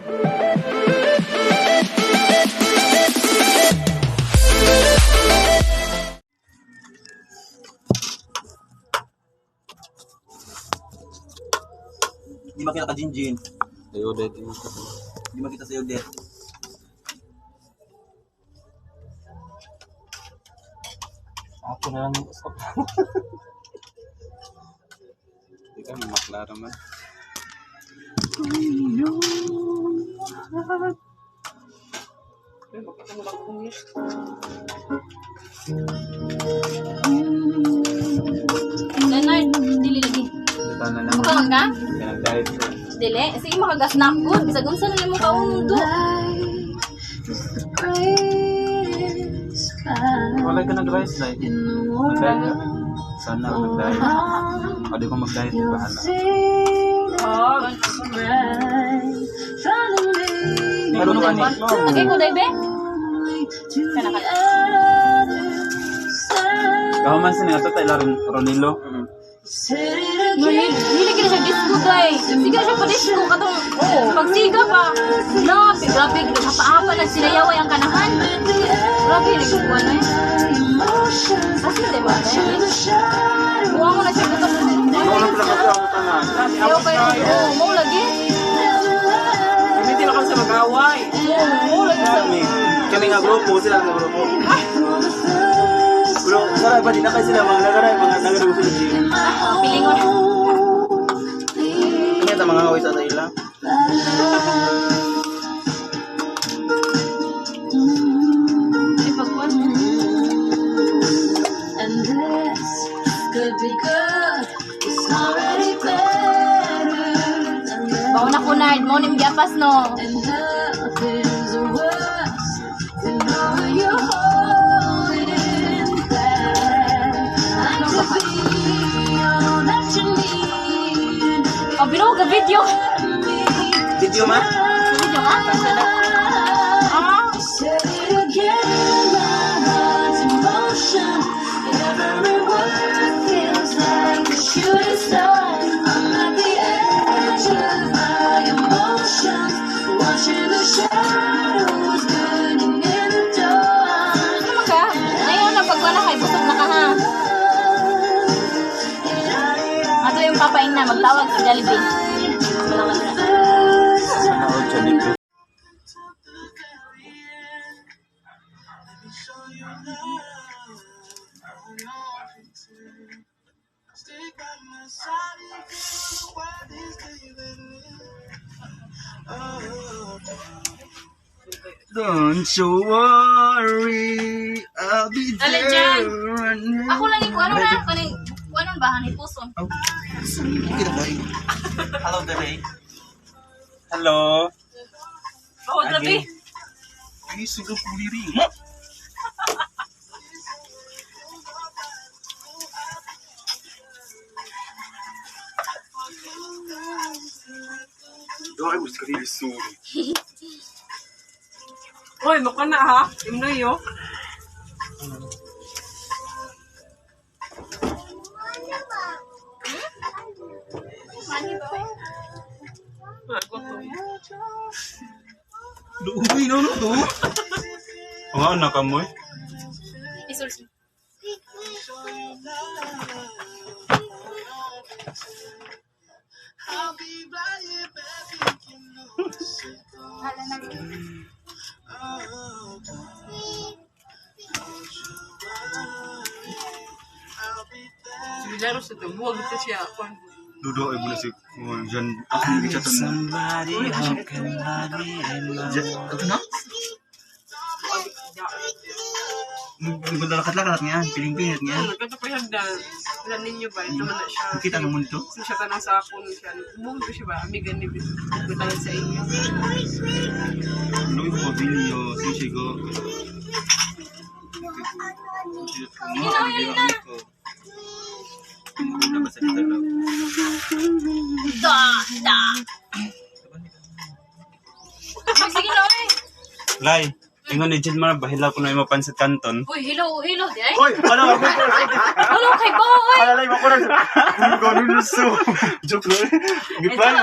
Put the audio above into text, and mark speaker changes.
Speaker 1: Hindi makita ka Jinjin.
Speaker 2: Ayo deh.
Speaker 1: Hindi makita sa'yo din.
Speaker 2: Ako na lang usap. Hindi ka maklaro man.
Speaker 3: Leonard, dili lagi.
Speaker 2: Dito na lang.
Speaker 3: Mukhaon ka?
Speaker 2: Kaya nag-diet ko.
Speaker 3: Dili. Sige, makagasnak good. Bisag unsa na mo kaundo.
Speaker 2: Wala ka nag-rice like. Nag-diet ka. Sana ako nag-diet. Pwede ko mag-diet. Bahala. Pero nung ano?
Speaker 3: Okay ko, Daibe? Kana ka.
Speaker 2: Kahuman sila ito tayo Ronilo.
Speaker 3: Hindi kira siya disco, guys. Sige na siya pa disco. Katong pagsiga pa. Grabe. Hapa-hapa na sinayaway ang kanahan. Grabe, nagkukuha na eh. Kasi diba? Buha mo na siya gusto.
Speaker 2: Ako lang pala kasi ako tanan.
Speaker 3: Ayaw kayo. Mo lagi.
Speaker 4: Hindi na kami sa mag-away.
Speaker 3: Mo lagi sa...
Speaker 1: Kami nga grupo, sila nga grupo. Bro, saray pa din na kayo sila mga nagaray gusto ng Jin.
Speaker 3: Pilingon.
Speaker 1: Kanya ito mga ngaway sa ila.
Speaker 3: Ipagkuhan mo. Bawa na kunard. Mo nim giapas no. Oh, binuho ka video.
Speaker 1: Video man?
Speaker 3: Video ka? Ah. Ano ka? Ngayon na pagkuha na kay busog na ka ha. Ato yung papain na magtawag sa Jollibee. Wala ka na.
Speaker 2: Nanood siya dito.
Speaker 1: Don't you worry, I'll be
Speaker 3: Dali
Speaker 1: there.
Speaker 3: dyan. Ako lang yung ano na. Anong bahan ni Puso?
Speaker 1: Hello, Dere.
Speaker 2: Hello.
Speaker 4: Oo, gabi.
Speaker 1: Ay, sugo puliri. Ay, gusto ka rin suri.
Speaker 4: Uy, mukha na ha. Imnoy yo.
Speaker 1: Luuwi na to.
Speaker 2: Ang ano ka mo eh?
Speaker 3: Isulsi. Hala na.
Speaker 4: Si Jaro sa ito. Buwag ito siya.
Speaker 1: Dudo ay muna si Jan. Ako hindi siya tanong.
Speaker 2: Somebody who can love me and love me.
Speaker 1: Ito na? Nagdalakat-lakat nga. Piling-pilit nga.
Speaker 4: Nagkatapayan na. Ilan ninyo ba? Ito man na siya.
Speaker 1: Nakita mo ito?
Speaker 4: Sino siya tanong sa akon siya. Buwag ito siya ba? Amigan ni Bitalan sa inyo.
Speaker 1: Ano yung pabilio? Susigo?
Speaker 3: Yun na. Da. Sige na eh.
Speaker 2: Lai, ingon ni Jin mga bahilaw ko na imapansit kanton.
Speaker 3: Uy, hello, di ay.
Speaker 1: Hoy! Ano?
Speaker 3: Hello kay Boy.
Speaker 1: Alalay mo ko na. Ganun na so. Joke lang. Gipan.